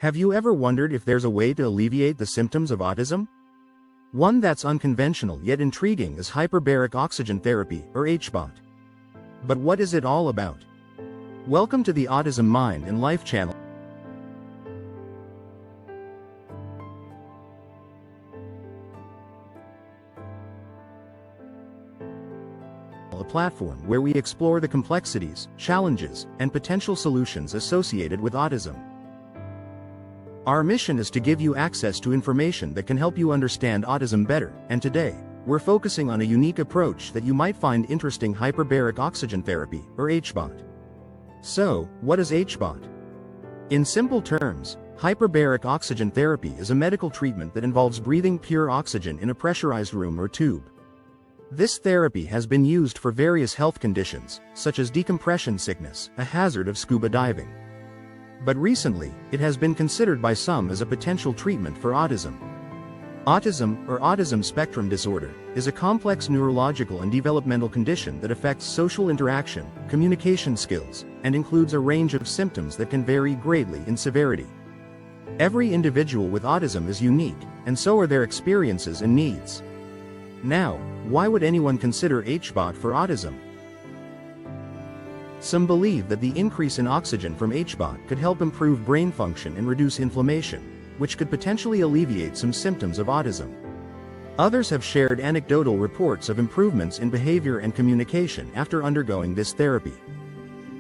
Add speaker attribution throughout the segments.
Speaker 1: Have you ever wondered if there's a way to alleviate the symptoms of autism? One that's unconventional yet intriguing is hyperbaric oxygen therapy, or HBOT. But what is it all about? Welcome to the Autism Mind and Life channel, a platform where we explore the complexities, challenges, and potential solutions associated with autism. Our mission is to give you access to information that can help you understand autism better, and today, we're focusing on a unique approach that you might find interesting: hyperbaric oxygen therapy, or HBOT. So, what is HBOT? In simple terms, hyperbaric oxygen therapy is a medical treatment that involves breathing pure oxygen in a pressurized room or tube. This therapy has been used for various health conditions, such as decompression sickness, a hazard of scuba diving. But recently, it has been considered by some as a potential treatment for autism. Autism, or autism spectrum disorder, is a complex neurological and developmental condition that affects social interaction, communication skills, and includes a range of symptoms that can vary greatly in severity. Every individual with autism is unique, and so are their experiences and needs. Now, why would anyone consider HBOT for autism? Some believe that the increase in oxygen from HBOT could help improve brain function and reduce inflammation, which could potentially alleviate some symptoms of autism. Others have shared anecdotal reports of improvements in behavior and communication after undergoing this therapy.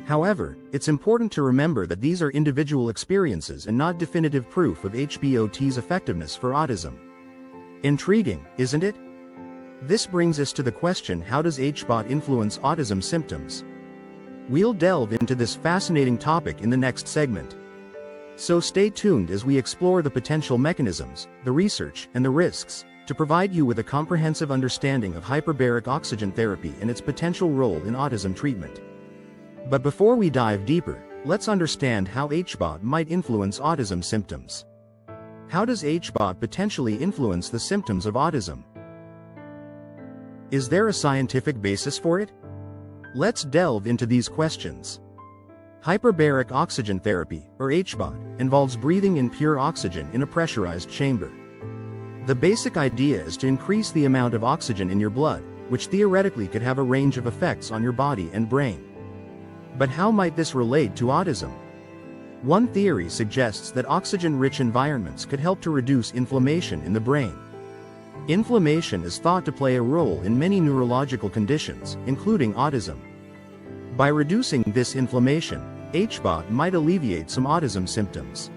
Speaker 1: However, it's important to remember that these are individual experiences and not definitive proof of HBOT's effectiveness for autism. Intriguing, isn't it? This brings us to the question: how does HBOT influence autism symptoms? We'll delve into this fascinating topic in the next segment. So stay tuned as we explore the potential mechanisms, the research, and the risks, to provide you with a comprehensive understanding of hyperbaric oxygen therapy and its potential role in autism treatment. But before we dive deeper, let's understand how HBOT might influence autism symptoms. How does HBOT potentially influence the symptoms of autism? Is there a scientific basis for it? Let's delve into these questions. Hyperbaric oxygen therapy, or HBOT, involves breathing in pure oxygen in a pressurized chamber. The basic idea is to increase the amount of oxygen in your blood, which theoretically could have a range of effects on your body and brain. But how might this relate to autism? One theory suggests that oxygen-rich environments could help to reduce inflammation in the brain. Inflammation is thought to play a role in many neurological conditions, including autism. By reducing this inflammation, HBOT might alleviate some autism symptoms.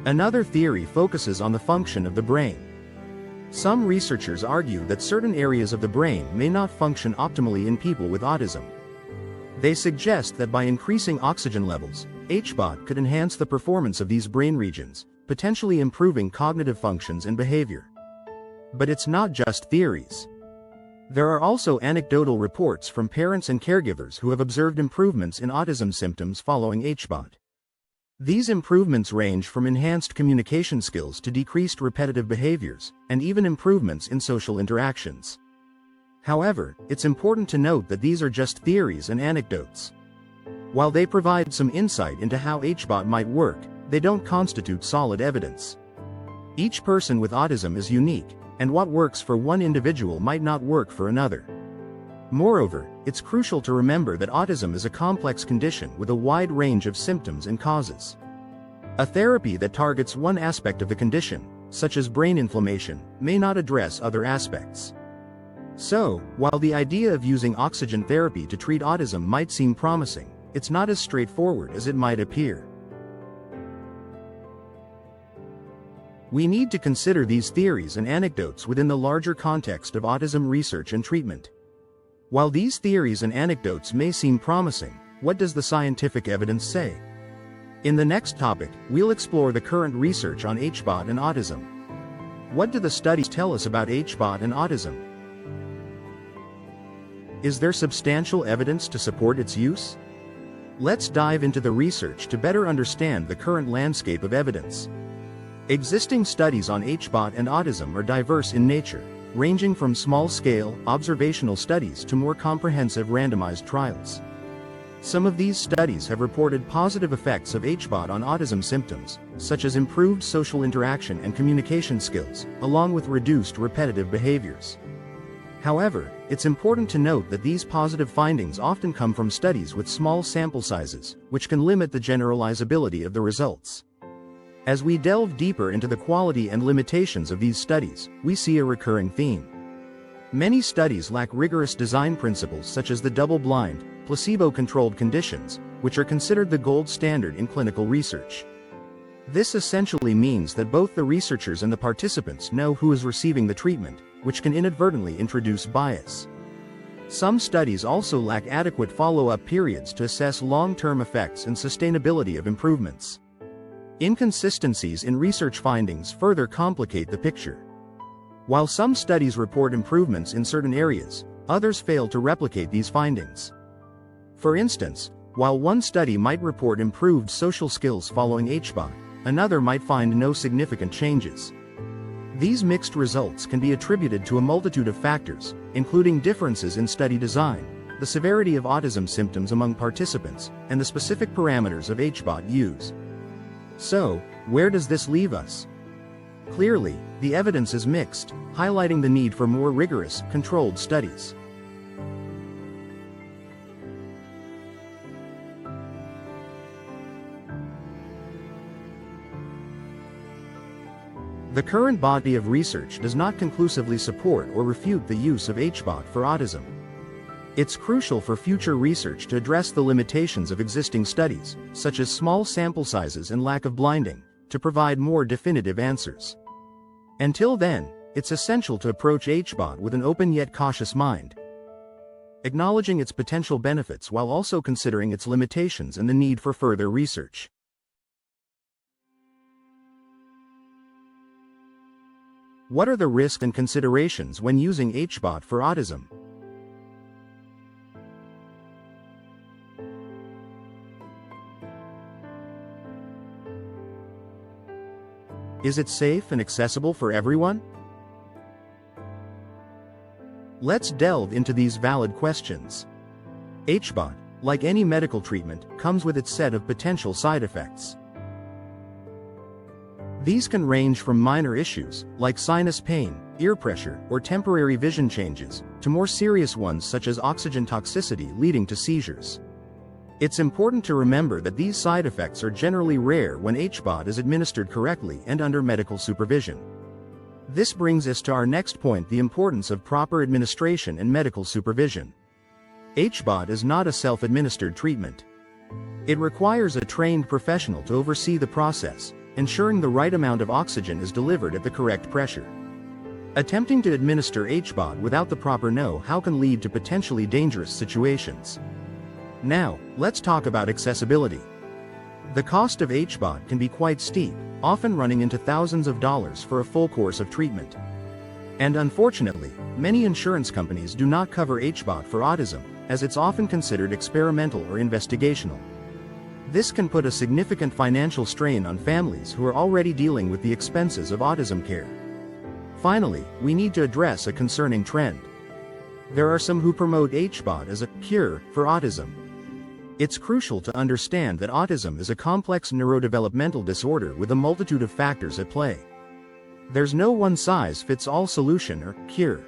Speaker 1: Another theory focuses on the function of the brain. Some researchers argue that certain areas of the brain may not function optimally in people with autism. They suggest that by increasing oxygen levels, HBOT could enhance the performance of these brain regions, potentially improving cognitive functions and behavior. But it's not just theories. There are also anecdotal reports from parents and caregivers who have observed improvements in autism symptoms following HBOT. These improvements range from enhanced communication skills to decreased repetitive behaviors, and even improvements in social interactions. However, it's important to note that these are just theories and anecdotes. While they provide some insight into how HBOT might work, they don't constitute solid evidence. Each person with autism is unique, and what works for one individual might not work for another. Moreover, it's crucial to remember that autism is a complex condition with a wide range of symptoms and causes. A therapy that targets one aspect of the condition, such as brain inflammation, may not address other aspects. So, while the idea of using oxygen therapy to treat autism might seem promising, it's not as straightforward as it might appear. We need to consider these theories and anecdotes within the larger context of autism research and treatment. While these theories and anecdotes may seem promising, what does the scientific evidence say? In the next topic, we'll explore the current research on HBOT and autism. What do the studies tell us about HBOT and autism? Is there substantial evidence to support its use? Let's dive into the research to better understand the current landscape of evidence. Existing studies on HBOT and autism are diverse in nature, ranging from small-scale, observational studies to more comprehensive randomized trials. Some of these studies have reported positive effects of HBOT on autism symptoms, such as improved social interaction and communication skills, along with reduced repetitive behaviors. However, it's important to note that these positive findings often come from studies with small sample sizes, which can limit the generalizability of the results. As we delve deeper into the quality and limitations of these studies, we see a recurring theme. Many studies lack rigorous design principles such as the double-blind, placebo-controlled conditions, which are considered the gold standard in clinical research. This essentially means that both the researchers and the participants know who is receiving the treatment, which can inadvertently introduce bias. Some studies also lack adequate follow-up periods to assess long-term effects and sustainability of improvements. Inconsistencies in research findings further complicate the picture. While some studies report improvements in certain areas, others fail to replicate these findings. For instance, while one study might report improved social skills following HBOT, another might find no significant changes. These mixed results can be attributed to a multitude of factors, including differences in study design, the severity of autism symptoms among participants, and the specific parameters of HBOT used. So, where does this leave us? Clearly, the evidence is mixed, highlighting the need for more rigorous, controlled studies. The current body of research does not conclusively support or refute the use of HBOT for autism. It's crucial for future research to address the limitations of existing studies, such as small sample sizes and lack of blinding, to provide more definitive answers. Until then, it's essential to approach HBOT with an open yet cautious mind, acknowledging its potential benefits while also considering its limitations and the need for further research. What are the risks and considerations when using HBOT for autism? Is it safe and accessible for everyone? Let's delve into these valid questions. HBOT, like any medical treatment, comes with its set of potential side effects. These can range from minor issues, like sinus pain, ear pressure, or temporary vision changes, to more serious ones such as oxygen toxicity leading to seizures. It's important to remember that these side effects are generally rare when HBOT is administered correctly and under medical supervision. This brings us to our next point: the importance of proper administration and medical supervision. HBOT is not a self-administered treatment. It requires a trained professional to oversee the process, ensuring the right amount of oxygen is delivered at the correct pressure. Attempting to administer HBOT without the proper know-how can lead to potentially dangerous situations. Now, let's talk about accessibility. The cost of HBOT can be quite steep, often running into thousands of dollars for a full course of treatment. And unfortunately, many insurance companies do not cover HBOT for autism, as it's often considered experimental or investigational. This can put a significant financial strain on families who are already dealing with the expenses of autism care. Finally, we need to address a concerning trend. There are some who promote HBOT as a cure for autism. It's crucial to understand that autism is a complex neurodevelopmental disorder with a multitude of factors at play. There's no one-size-fits-all solution or cure.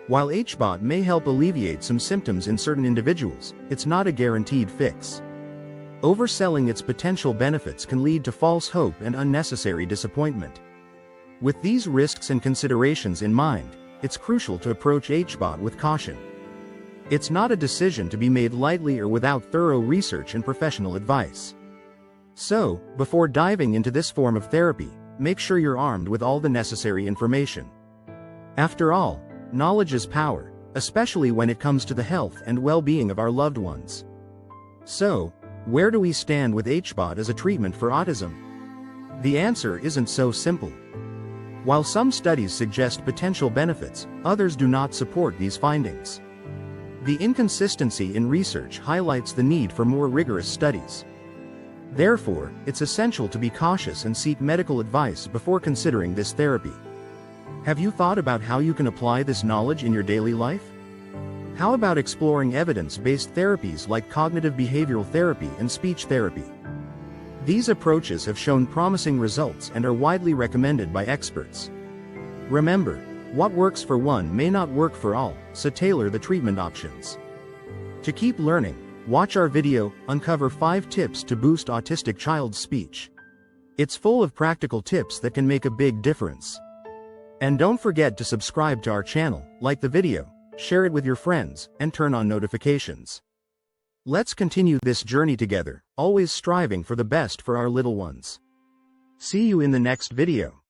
Speaker 1: While HBOT may help alleviate some symptoms in certain individuals, it's not a guaranteed fix. Overselling its potential benefits can lead to false hope and unnecessary disappointment. With these risks and considerations in mind, it's crucial to approach HBOT with caution. It's not a decision to be made lightly or without thorough research and professional advice. So, before diving into this form of therapy, make sure you're armed with all the necessary information. After all, knowledge is power, especially when it comes to the health and well-being of our loved ones. So, where do we stand with HBOT as a treatment for autism? The answer isn't so simple. While some studies suggest potential benefits, others do not support these findings. The inconsistency in research highlights the need for more rigorous studies. Therefore, it's essential to be cautious and seek medical advice before considering this therapy. Have you thought about how you can apply this knowledge in your daily life? How about exploring evidence-based therapies like cognitive behavioral therapy and speech therapy? These approaches have shown promising results and are widely recommended by experts. Remember, what works for one may not work for all, so tailor the treatment options. To keep learning, watch our video, Uncover 5 Tips to Boost Autistic Child's Speech. It's full of practical tips that can make a big difference. And don't forget to subscribe to our channel, like the video, share it with your friends, and turn on notifications. Let's continue this journey together, always striving for the best for our little ones. See you in the next video.